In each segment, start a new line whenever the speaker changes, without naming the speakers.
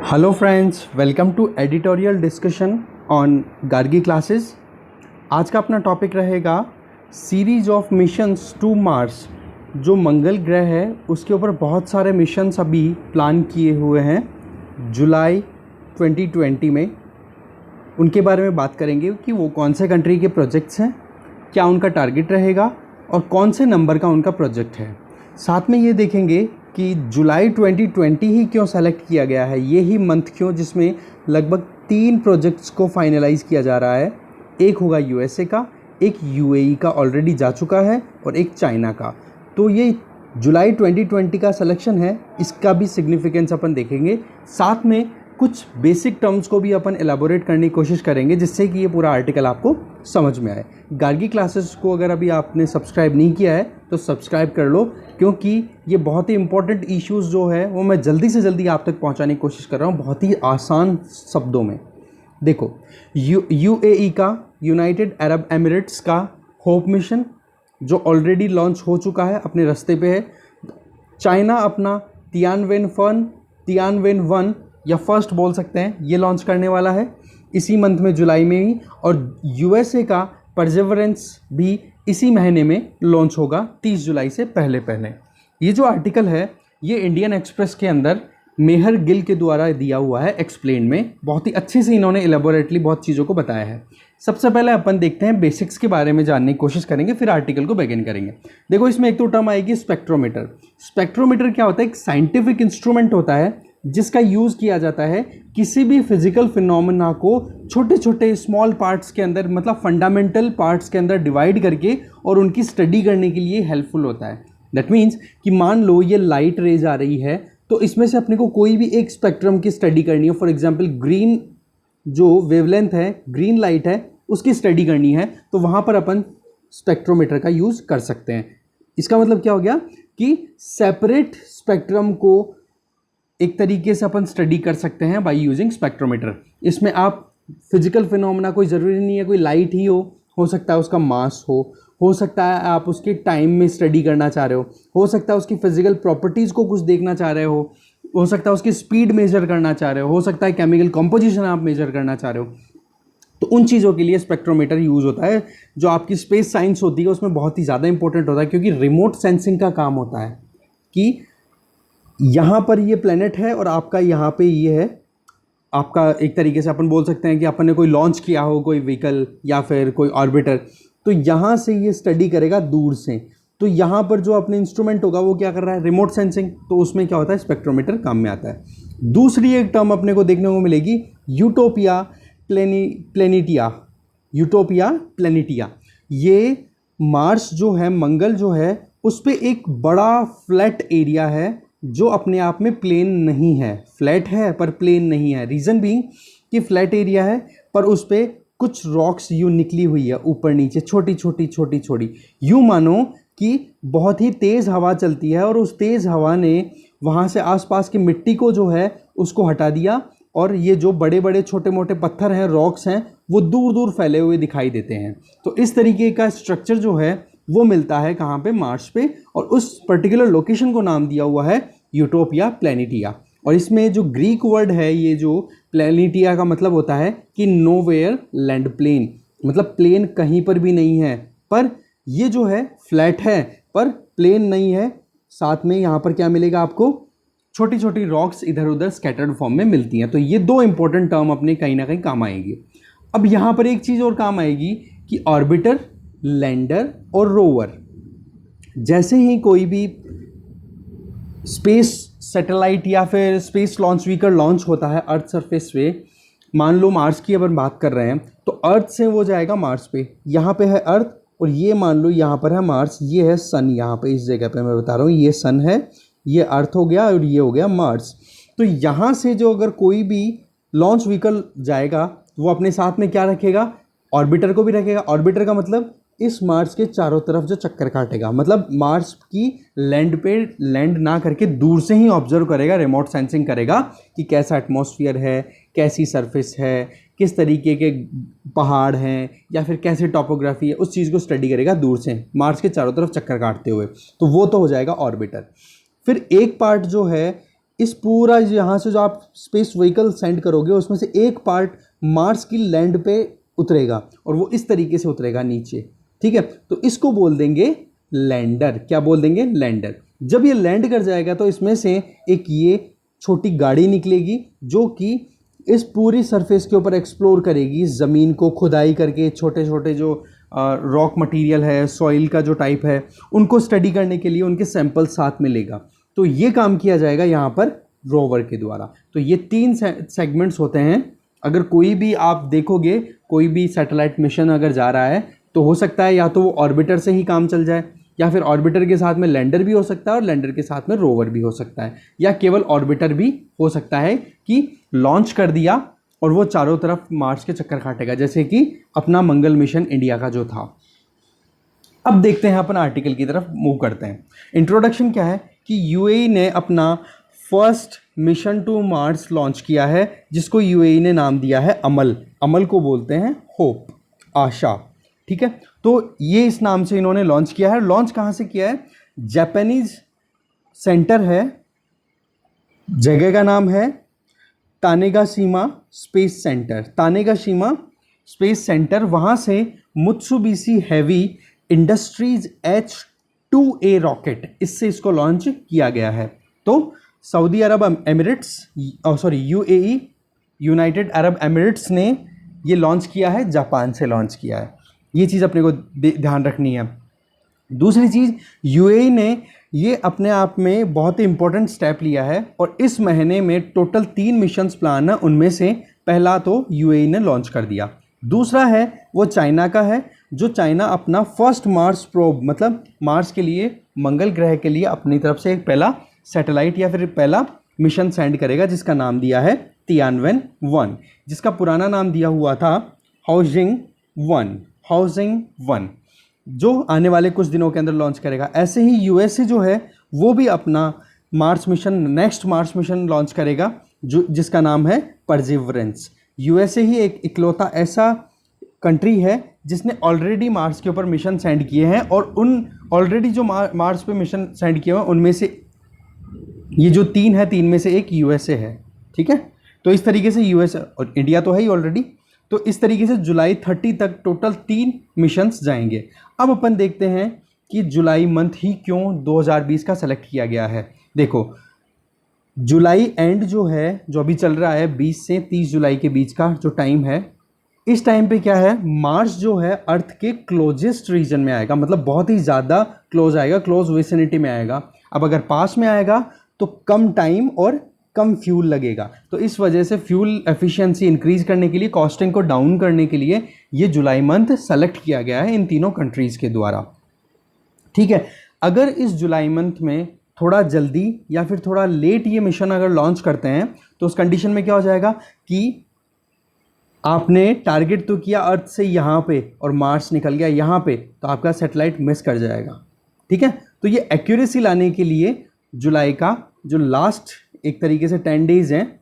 Hello friends, welcome to editorial discussion on Gargi classes. आज का अपना टॉपिक रहेगा series of missions to Mars. जो मंगल ग्रह है उसके ऊपर बहुत सारे मिशंस अभी प्लान किए हुए हैं जुलाई 2020 में। उनके बारे में बात करेंगे कि वो कौन से कंट्री के प्रोजेक्ट्स हैं, क्या उनका टारगेट रहेगा और कौन से नंबर का उनका प्रोजेक्ट है। साथ में ये देखेंगे कि जुलाई 2020 ही क्यों सेलेक्ट किया गया है, ये ही मंथ क्यों जिसमें लगभग 3 प्रोजेक्ट्स को फाइनलाइज़ किया जा रहा है। एक होगा यूएसए का, एक यूएई का ऑलरेडी जा चुका है और एक चाइना का। तो ये जुलाई 2020 का सिलेक्शन है, इसका भी सिग्निफिकेंस अपन देखेंगे। साथ में कुछ बेसिक टर्म्स को भी अपन एलाबोरेट करने की कोशिश करेंगे जिससे कि ये पूरा आर्टिकल आपको समझ में आए। गार्गी क्लासेस को अगर अभी आपने सब्सक्राइब नहीं किया है तो सब्सक्राइब कर लो, क्योंकि ये बहुत ही इंपॉर्टेंट इश्यूज़ जो है वो मैं जल्दी से जल्दी आप तक पहुंचाने की कोशिश कर रहा हूँ बहुत ही आसान शब्दों में। देखो, यूएई का, यूनाइटेड अरब एमिरेट्स का होप मिशन जो ऑलरेडी लॉन्च हो चुका है, अपने रास्ते पे है। चाइना अपना तियानवेन वन या फर्स्ट बोल सकते हैं, ये लॉन्च करने वाला है इसी मंथ में, जुलाई में ही। और यूएसए का परसेवरेंस भी इसी महीने में लॉन्च होगा 30 जुलाई से पहले। ये जो आर्टिकल है ये इंडियन एक्सप्रेस के अंदर मेहर गिल के द्वारा दिया हुआ है एक्सप्लेन में। बहुत ही अच्छे से इन्होंने एलेबोरेटली बहुत चीज़ों को बताया है। सबसे पहले अपन देखते हैं बेसिक्स के बारे में जानने की कोशिश करेंगे, फिर आर्टिकल को बिगिन करेंगे। देखो, इसमें एक तो टर्म आएगी स्पेक्ट्रोमीटर। स्पेक्ट्रोमीटर क्या होता है? एक साइंटिफिक इंस्ट्रूमेंट होता है जिसका यूज़ किया जाता है किसी भी फिजिकल फिनोमेना को छोटे छोटे स्मॉल पार्ट्स के अंदर, मतलब फंडामेंटल पार्ट्स के अंदर डिवाइड करके और उनकी स्टडी करने के लिए हेल्पफुल होता है। दैट मीन्स कि मान लो ये लाइट रेज आ रही है तो इसमें से अपने को कोई भी एक स्पेक्ट्रम की स्टडी करनी है। फॉर एग्जांपल ग्रीन जो वेवलेंथ है, ग्रीन लाइट है, उसकी स्टडी करनी है तो वहाँ पर अपन स्पेक्ट्रोमीटर का यूज़ कर सकते हैं। इसका मतलब क्या हो गया कि सेपरेट स्पेक्ट्रम को एक तरीके से अपन स्टडी कर सकते हैं बाय यूजिंग स्पेक्ट्रोमीटर। इसमें आप फिजिकल फिनोमेना, कोई ज़रूरी नहीं है कोई लाइट ही हो सकता है उसका मास हो सकता है आप उसके टाइम में स्टडी करना चाह रहे हो सकता है उसकी फिजिकल प्रॉपर्टीज़ को कुछ देखना चाह रहे हो सकता है उसकी स्पीड मेजर करना चाह रहे हो सकता है केमिकल कॉम्पोजिशन आप मेजर करना चाह रहे हो। तो उन चीज़ों के लिए स्पेक्ट्रोमीटर यूज़ होता है। जो आपकी स्पेस साइंस होती है उसमें बहुत ही ज़्यादा इंपॉर्टेंट होता है, क्योंकि रिमोट सेंसिंग का काम होता है कि यहाँ पर ये प्लेनेट है और आपका यहाँ पे ये है। आपका एक तरीके से अपन बोल सकते हैं कि अपन ने कोई लॉन्च किया हो, कोई व्हीकल या फिर कोई ऑर्बिटर, तो यहाँ से ये स्टडी करेगा दूर से। तो यहाँ पर जो अपने इंस्ट्रूमेंट होगा वो क्या कर रहा है? Remote sensing. तो उसमें क्या होता है? स्पेक्ट्रोमीटर काम में आता है। दूसरी एक टर्म अपने को देखने को मिलेगी यूटोपिया प्लेनिटिया। ये मार्स जो है, मंगल जो है, उस पर एक बड़ा फ्लैट एरिया है जो अपने आप में प्लेन नहीं है। फ्लैट है पर प्लेन नहीं है। रीज़न बीइंग कि फ्लैट एरिया है पर उस पर कुछ रॉक्स यूँ निकली हुई है ऊपर नीचे, छोटी छोटी। यूँ मानो कि बहुत ही तेज़ हवा चलती है और उस तेज़ हवा ने वहाँ से आसपास की मिट्टी को जो है उसको हटा दिया, और ये जो बड़े बड़े छोटे मोटे पत्थर हैं, रॉक्स हैं, वो दूर दूर फैले हुए दिखाई देते हैं। तो इस तरीके का स्ट्रक्चर जो है वो मिलता है कहाँ पे? मार्स पे। और उस पर्टिकुलर लोकेशन को नाम दिया हुआ है यूटोपिया प्लेनिटिया। और इसमें जो ग्रीक वर्ड है, ये जो प्लेनिटिया का मतलब होता है कि नोवेयर लैंड प्लेन, मतलब प्लेन कहीं पर भी नहीं है। पर ये जो है फ्लैट है पर प्लेन नहीं है। साथ में यहाँ पर क्या मिलेगा आपको? छोटी छोटी रॉक्स इधर उधर स्कैटर्ड फॉर्म में मिलती हैं। तो ये दो इंपॉर्टेंट टर्म अपने कहीं ना कहीं काम आएंगे। अब यहाँ पर एक चीज़ और काम आएगी कि ऑर्बिटर, लैंडर और रोवर। जैसे ही कोई भी स्पेस सैटेलाइट या फिर स्पेस लॉन्च व्हीकल लॉन्च होता है अर्थ सरफेस पे, मान लो मार्स की अपन बात कर रहे हैं, तो अर्थ से वो जाएगा मार्स पे। यहाँ पे है अर्थ और ये मान लो यहाँ पर है मार्स, ये है सन। यहाँ पे इस जगह पे मैं बता रहा हूँ, ये सन है, ये अर्थ हो गया और ये हो गया मार्स। तो यहाँ से जो अगर कोई भी लॉन्च व्हीकल जाएगा वो अपने साथ में क्या रखेगा? ऑर्बिटर को भी रखेगा। ऑर्बिटर का मतलब इस मार्स के चारों तरफ जो चक्कर काटेगा, मतलब मार्स की लैंड पे लैंड ना करके दूर से ही ऑब्जर्व करेगा, रिमोट सेंसिंग करेगा कि कैसा एटमॉस्फेयर है, कैसी सरफेस है, किस तरीके के पहाड़ हैं या फिर कैसी टोपोग्राफी है, उस चीज़ को स्टडी करेगा दूर से मार्स के चारों तरफ चक्कर काटते हुए। तो वो तो हो जाएगा ऑर्बिटर। फिर एक पार्ट जो है इस पूरा यहाँ से जो आप स्पेस व्हीकल सेंड करोगे उसमें से एक पार्ट मार्स की लैंड पे उतरेगा और वो इस तरीके से उतरेगा नीचे, ठीक है। तो इसको बोल देंगे लैंडर। क्या बोल देंगे? लैंडर। जब ये लैंड कर जाएगा तो इसमें से एक ये छोटी गाड़ी निकलेगी जो कि इस पूरी सरफेस के ऊपर एक्सप्लोर करेगी, ज़मीन को खुदाई करके छोटे छोटे जो रॉक मटेरियल है, सॉइल का जो टाइप है, उनको स्टडी करने के लिए उनके सैंपल साथ में लेगा। तो ये काम किया जाएगा यहाँ पर रोवर के द्वारा। तो ये 3 सेगमेंट्स होते हैं। अगर कोई भी आप देखोगे, कोई भी सैटेलाइट मिशन अगर जा रहा है तो हो सकता है या तो वो ऑर्बिटर से ही काम चल जाए, या फिर ऑर्बिटर के साथ में लैंडर भी हो सकता है और लैंडर के साथ में रोवर भी हो सकता है, या केवल ऑर्बिटर भी हो सकता है कि लॉन्च कर दिया और वो चारों तरफ मार्स के चक्कर काटेगा, जैसे कि अपना मंगल मिशन इंडिया का जो था। अब देखते हैं, अपन आर्टिकल की तरफ मूव करते हैं। इंट्रोडक्शन क्या है कि यूएई ने अपना first mission to Mars launch किया है, जिसको यूएई ने नाम दिया है अमल। अमल को बोलते हैं होप, आशा, ठीक है। तो ये इस नाम से इन्होंने लॉन्च किया है। लॉन्च कहाँ से किया है? जापानीज सेंटर है, जगह का नाम है Tanegashima space centre. Tanegashima space centre, वहाँ से मुत्सुबिशी हैवी इंडस्ट्रीज H2A रॉकेट, इससे इसको लॉन्च किया गया है। तो Saudi Arab Emirates, UAE, United Arab Emirates ने ये लॉन्च किया है, जापान से लॉन्च किया है। ये चीज़ अपने को ध्यान रखनी है। दूसरी चीज़, यूएई ने ये अपने आप में बहुत ही इंपॉर्टेंट स्टेप लिया है और इस महीने में टोटल 3 मिशंस प्लान है। उनमें से पहला तो यूएई ने लॉन्च कर दिया। दूसरा है वो चाइना का है, जो चाइना अपना फर्स्ट मार्स प्रोब, मतलब मार्स के लिए, मंगल ग्रह के लिए अपनी तरफ से एक पहला सैटेलाइट या फिर पहला मिशन सेंड करेगा, जिसका नाम दिया है तियानवेन 1, जिसका पुराना नाम दिया हुआ था हाओजिंग 1, जो आने वाले कुछ दिनों के अंदर लॉन्च करेगा। ऐसे ही यूएसए जो है वो भी अपना Mars mission, next Mars mission launch करेगा, जो जिसका नाम है परसिवरेंस। यूएसए ही एक इकलौता ऐसा कंट्री है जिसने ऑलरेडी मार्स के ऊपर मिशन सेंड किए हैं, और उन ऑलरेडी जो मार्स पे मिशन सेंड किए हुए हैं उनमें से ये जो 3 है, 3 में से एक यूएसए है, ठीक है। तो इस तरीके से यूएसए, और इंडिया तो है ही ऑलरेडी। तो इस तरीके से जुलाई 30 तक टोटल 3 मिशंस जाएंगे। अब अपन देखते हैं कि जुलाई मंथ ही क्यों 2020 का सेलेक्ट किया गया है। देखो, जुलाई एंड जो है, जो अभी चल रहा है 20 से 30 जुलाई के बीच का जो टाइम है, इस टाइम पे क्या है, मार्स जो है अर्थ के क्लोजेस्ट रीजन में आएगा, मतलब बहुत ही ज़्यादा क्लोज आएगा, क्लोज विसिनिटी में आएगा। अब अगर पास में आएगा तो कम टाइम और कम फ्यूल लगेगा। तो इस वजह से फ्यूल एफिशिएंसी इंक्रीज करने के लिए, कॉस्टिंग को डाउन करने के लिए ये जुलाई मंथ सेलेक्ट किया गया है इन तीनों कंट्रीज़ के द्वारा, ठीक है। अगर इस जुलाई मंथ में थोड़ा जल्दी या फिर थोड़ा लेट ये मिशन अगर लॉन्च करते हैं तो उस कंडीशन में क्या हो जाएगा कि आपने टारगेट तो किया अर्थ से यहाँ पे और मार्स निकल गया यहाँ पे, तो आपका सैटेलाइट मिस कर जाएगा, ठीक है। तो ये एक्यूरेसी लाने के लिए जुलाई का जो लास्ट एक तरीके से 10 डेज हैं,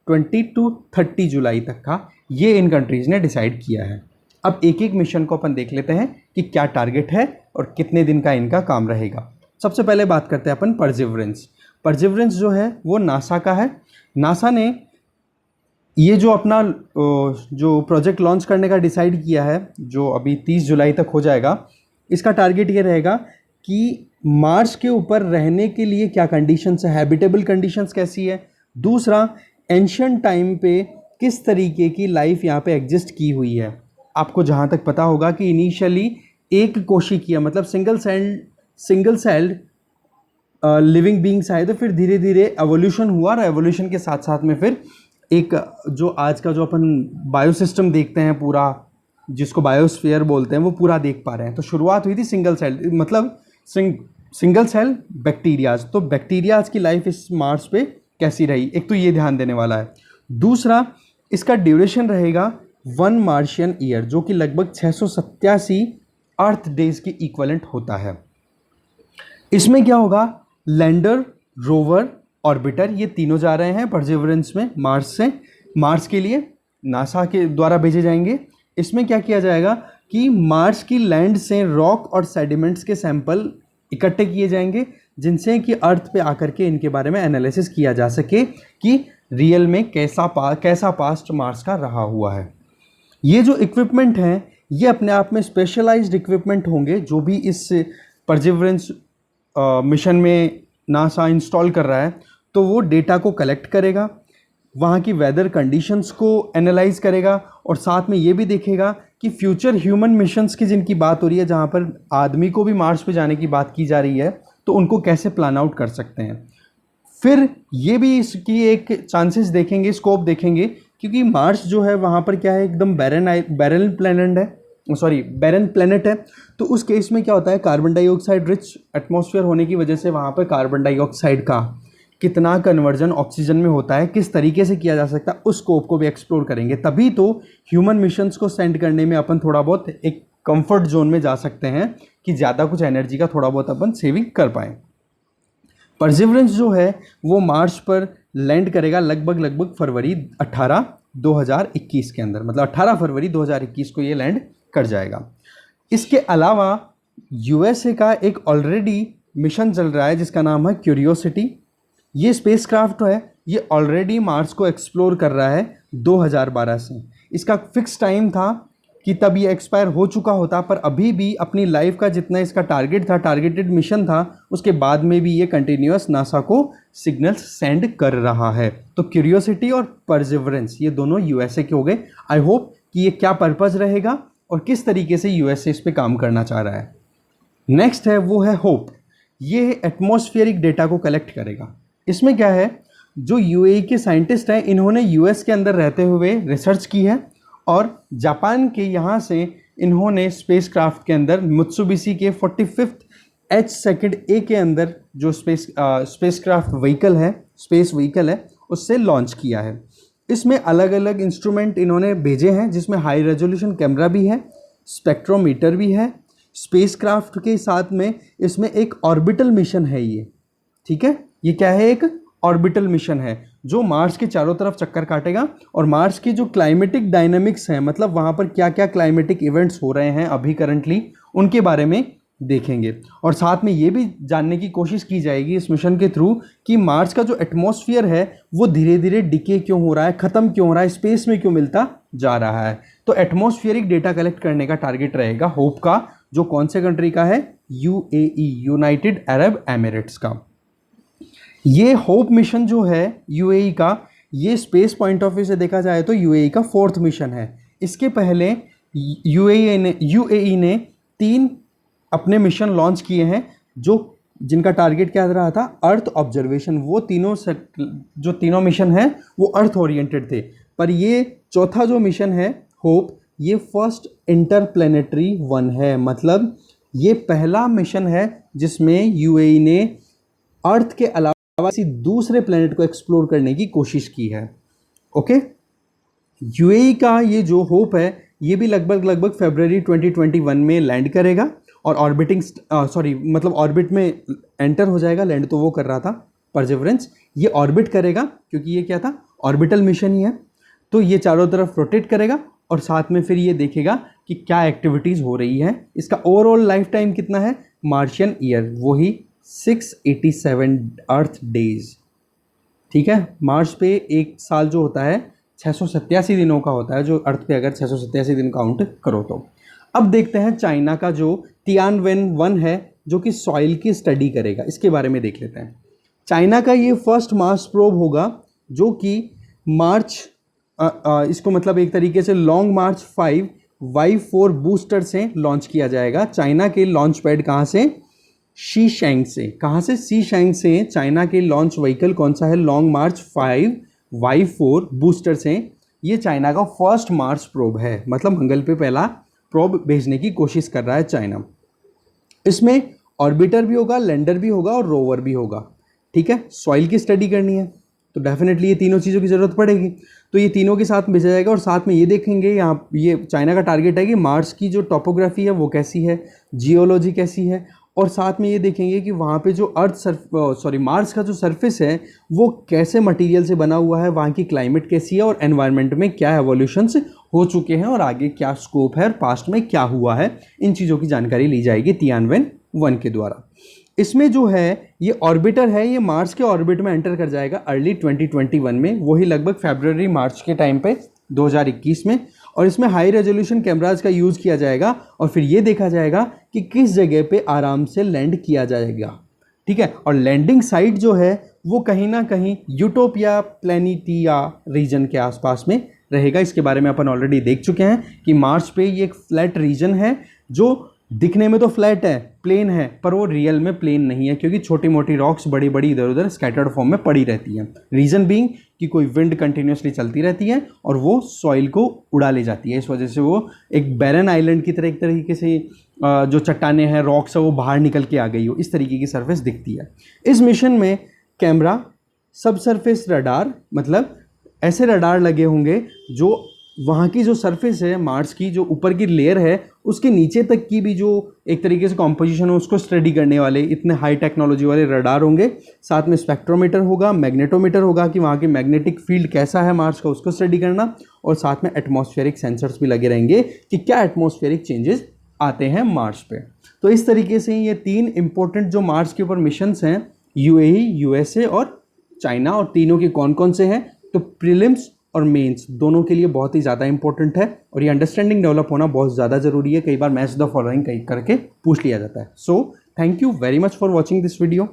20 to 30 जुलाई तक का, ये इन कंट्रीज़ ने डिसाइड किया है। अब एक एक मिशन को अपन देख लेते हैं कि क्या टारगेट है और कितने दिन का इनका काम रहेगा। सबसे पहले बात करते हैं अपन परसिवरेंस। परसिवरेंस जो है वो नासा का है। नासा ने ये जो अपना जो प्रोजेक्ट लॉन्च करने का डिसाइड किया है, जो अभी 30 जुलाई तक हो जाएगा, इसका टारगेट ये रहेगा कि मार्स के ऊपर रहने के लिए क्या कंडीशंस है, हैबिटेबल कंडीशंस कैसी है। दूसरा, एंशिएंट टाइम पे किस तरीके की लाइफ यहाँ पे एग्जिस्ट की हुई है। आपको जहाँ तक पता होगा कि इनिशियली एक कोशिकीय, मतलब सिंगल सेल्ड लिविंग बींग्स आए, तो फिर धीरे धीरे एवोल्यूशन हुआ, और एवोल्यूशन के साथ साथ में फिर एक जो आज का जो अपन बायोसिस्टम देखते हैं पूरा, जिसको बायोस्फीयर बोलते हैं, वो पूरा देख पा रहे हैं। तो शुरुआत हुई थी सिंगल सेल, मतलब सिंगल सेल बैक्टीरियाज। तो बैक्टीरियाज की लाइफ इस मार्स पे कैसी रही, एक तो ये ध्यान देने वाला है। दूसरा, इसका ड्यूरेशन रहेगा 1 मार्शियन ईयर, जो कि लगभग 687 अर्थ डेज के इक्वलेंट होता है। इसमें क्या होगा, लैंडर, रोवर, ऑर्बिटर, ये तीनों जा रहे हैं परसिवरेंस में मार्स से। मार्स के लिए नासा के द्वारा भेजे जाएंगे। इसमें क्या किया जाएगा कि मार्स की लैंड से रॉक और सेडिमेंट्स के सैंपल इकट्ठे किए जाएंगे, जिनसे कि अर्थ पे आकर के इनके बारे में एनालिसिस किया जा सके कि रियल में कैसा पास्ट मार्स का रहा हुआ है। ये जो इक्विपमेंट हैं ये अपने आप में स्पेशलाइज्ड इक्विपमेंट होंगे जो भी इस परसिवरेंस मिशन में नासा इंस्टॉल कर रहा है। तो वो डेटा को कलेक्ट करेगा, वहाँ की वेदर कंडीशंस को एनालाइज करेगा और साथ में ये भी देखेगा कि फ्यूचर ह्यूमन मिशंस की जिनकी बात हो रही है, जहाँ पर आदमी को भी मार्स पे जाने की बात की जा रही है, तो उनको कैसे प्लान आउट कर सकते हैं। फिर ये भी इसकी एक चांसेस देखेंगे, स्कोप देखेंगे, क्योंकि मार्स जो है वहाँ पर क्या है, एकदम बैरन प्लेनेट है। तो उस केस में क्या होता है, कार्बन डाइऑक्साइड रिच एटमॉस्फेयर होने की वजह से वहाँ पर कार्बन डाइऑक्साइड का कितना कन्वर्जन ऑक्सीजन में होता है, किस तरीके से किया जा सकता है, उस स्कोप को भी एक्सप्लोर करेंगे। तभी तो ह्यूमन मिशंस को सेंड करने में अपन थोड़ा बहुत एक कंफर्ट जोन में जा सकते हैं कि ज़्यादा कुछ एनर्जी का थोड़ा बहुत अपन सेविंग कर पाएँ। परसिवरेंस जो है वो मार्स पर लैंड करेगा लगभग फरवरी 2021 के अंदर, मतलब 18 फरवरी 2021 को ये लैंड कर जाएगा। इसके अलावा यूएसए का एक ऑलरेडी मिशन चल रहा है जिसका नाम है क्यूरियोसिटी। ये स्पेसक्राफ्ट है, ये ऑलरेडी मार्स को एक्सप्लोर कर रहा है 2012 से। इसका फिक्स टाइम था कि तब ये एक्सपायर हो चुका होता, पर अभी भी अपनी लाइफ का जितना इसका टारगेट था, टारगेटेड मिशन था, उसके बाद में भी ये कंटिन्यूअस नासा को सिग्नल्स सेंड कर रहा है। तो क्यूरियोसिटी और परसिवरेंस ये दोनों यूएसए के हो गए। आई होप कि ये क्या पर्पज़ रहेगा और किस तरीके से यूएसए इस पर काम करना चाह रहा है। नेक्स्ट है वो है होप। ये एटमॉस्फेरिक डेटा को कलेक्ट करेगा। इसमें क्या है, जो यूएई के साइंटिस्ट हैं इन्होंने यूएस के अंदर रहते हुए रिसर्च की है और जापान के यहाँ से इन्होंने स्पेसक्राफ्ट के अंदर मित्सुबिशी के 45th H2A के अंदर जो स्पेसक्राफ्ट व्हीकल है, स्पेस व्हीकल है, उससे लॉन्च किया है। इसमें अलग अलग इंस्ट्रूमेंट इन्होंने भेजे हैं जिसमें हाई रेजोल्यूशन कैमरा भी है, स्पेक्ट्रोमीटर भी है। स्पेसक्राफ्ट के साथ में इसमें एक ऑर्बिटल मिशन है ये, ठीक है। ये क्या है, एक ऑर्बिटल मिशन है जो मार्स के चारों तरफ चक्कर काटेगा और मार्स की जो क्लाइमेटिक डायनामिक्स हैं, मतलब वहाँ पर क्या क्या क्लाइमेटिक इवेंट्स हो रहे हैं अभी करंटली, उनके बारे में देखेंगे। और साथ में ये भी जानने की कोशिश की जाएगी इस मिशन के थ्रू कि मार्स का जो एटमॉस्फेयर है वो धीरे धीरे डिके क्यों हो रहा है, ख़त्म क्यों हो रहा है, स्पेस में क्यों मिलता जा रहा है। तो एटमॉस्फेरिक डेटा कलेक्ट करने का टारगेट रहेगा होप का, जो कौन से कंट्री का है, यूएई, यूनाइटेड अरब एमिरेट्स का। ये होप मिशन जो है यूएई का, ये स्पेस पॉइंट ऑफ व्यू से देखा जाए तो यूएई का 4th मिशन है। इसके पहले यूएई ने 3 अपने मिशन लॉन्च किए हैं जिनका टारगेट क्या रहा था, अर्थ ऑब्जर्वेशन। वो जो तीनों मिशन हैं वो अर्थ ओरिएंटेड थे, पर ये चौथा जो मिशन है होप, ये फर्स्ट इंटरप्लेनेटरी वन है। मतलब ये पहला मिशन है जिसमें यूएई ने अर्थ के अलावा किसी दूसरे प्लेनेट को एक्सप्लोर करने की कोशिश की है। ओके, यूएई का ये जो होप है ये भी लगभग फरवरी 2021 में लैंड करेगा और ऑर्बिट में एंटर हो जाएगा। लैंड तो वो कर रहा था परसिवरेंस, ये ऑर्बिट करेगा क्योंकि ये क्या था, ऑर्बिटल मिशन ही है। तो ये चारों तरफ रोटेट करेगा और साथ में फिर ये देखेगा कि क्या एक्टिविटीज़ हो रही है। इसका ओवरऑल लाइफ टाइम कितना है, मार्शियन ईयर, वही 687 अर्थ डेज, ठीक है। मार्स पे एक साल जो होता है 687 दिनों का होता है, जो अर्थ पे अगर 687 दिन काउंट करो तो। अब देखते हैं चाइना का जो तियानवेन-1 है जो कि सॉइल की स्टडी करेगा, इसके बारे में देख लेते हैं। चाइना का ये फर्स्ट मार्स प्रोब होगा जो कि इसको मतलब एक तरीके से लॉन्ग मार्च 5 Y4 बूस्टर से लॉन्च किया जाएगा। चाइना के लॉन्च पैड कहाँ से, शीशैंग से। कहाँ से, शीशैंग से। चाइना के लॉन्च व्हीकल कौन सा है, लॉन्ग मार्च 5 Y4 बूस्टर से। ये चाइना का फर्स्ट मार्स प्रोब है, मतलब मंगल पे पहला प्रोब भेजने की कोशिश कर रहा है चाइना। इसमें ऑर्बिटर भी होगा, लैंडर भी होगा और रोवर भी होगा, ठीक है। सॉइल की स्टडी करनी है तो डेफिनेटली ये तीनों चीज़ों की ज़रूरत पड़ेगी, तो ये तीनों के साथ भेजा जाएगा। और साथ में ये देखेंगे, यहाँ ये चाइना का टारगेट है कि मार्स की जो टोपोग्राफी है वो कैसी है, जियोलॉजी कैसी है, और साथ में ये देखेंगे कि वहाँ पे जो मार्स का जो सरफेस है वो कैसे मटेरियल से बना हुआ है, वहाँ की क्लाइमेट कैसी है और एनवायरनमेंट में क्या एवोल्यूशंस हो चुके हैं और आगे क्या स्कोप है और पास्ट में क्या हुआ है। इन चीज़ों की जानकारी ली जाएगी तियानवेन-1 के द्वारा। इसमें जो है ये ऑर्बिटर है, ये मार्स के ऑर्बिट में एंटर कर जाएगा अर्ली 2021 में, वही लगभग फरवरी मार्च के टाइम पे 2021 में। और इसमें हाई रेजोल्यूशन कैमराज का यूज़ किया जाएगा और फिर ये देखा जाएगा कि किस जगह पे आराम से लैंड किया जाएगा, ठीक है। और लैंडिंग साइट जो है वो कहीं ना कहीं यूटोपिया प्लैनेटिया रीजन के आसपास में रहेगा। इसके बारे में अपन ऑलरेडी देख चुके हैं कि मार्स पे ये एक फ्लैट रीजन है जो दिखने में तो फ्लैट है, प्लेन है, पर वो रियल में प्लेन नहीं है, क्योंकि छोटी मोटी रॉक्स बड़ी बड़ी इधर उधर स्कैटर्ड फॉर्म में पड़ी रहती हैं। रीज़न बीइंग कि कोई विंड कंटिन्यूसली चलती रहती है और वो सॉइल को उड़ा ले जाती है, इस वजह से वो एक बैरन आइलैंड की तरह एक तरीके से जो चट्टाने हैं, रॉक्स है, वो बाहर निकल के आ गई हो, इस तरीके की सरफेस दिखती है। इस मिशन में कैमरा, सब सरफेस रडार, मतलब ऐसे रडार लगे होंगे जो वहाँ की जो सरफेस है मार्स की, जो ऊपर की लेयर है, उसके नीचे तक की भी जो एक तरीके से कॉम्पोजिशन है उसको स्टडी करने वाले इतने हाई टेक्नोलॉजी वाले रडार होंगे। साथ में स्पेक्ट्रोमीटर होगा, मैग्नेटोमीटर होगा कि वहाँ की मैग्नेटिक फील्ड कैसा है मार्स का, उसको स्टडी करना। और साथ में एटमॉस्फेरिक सेंसर्स भी लगे रहेंगे कि क्या एटमॉस्फेरिक चेंजेस आते हैं मार्स पे। तो इस तरीके से ये 3 इंपॉर्टेंट जो मार्स के ऊपर मिशंस हैं, यूएई, यूएसए और चाइना, और तीनों के कौन कौन से हैं, तो प्रीलिम्स और मेंस दोनों के लिए बहुत ही ज़्यादा इंपॉर्टेंट है और ये अंडरस्टैंडिंग डेवलप होना बहुत ज़्यादा ज़रूरी है। कई बार मैच द फॉलोइंग करके पूछ लिया जाता है। So thank you very much for watching this video.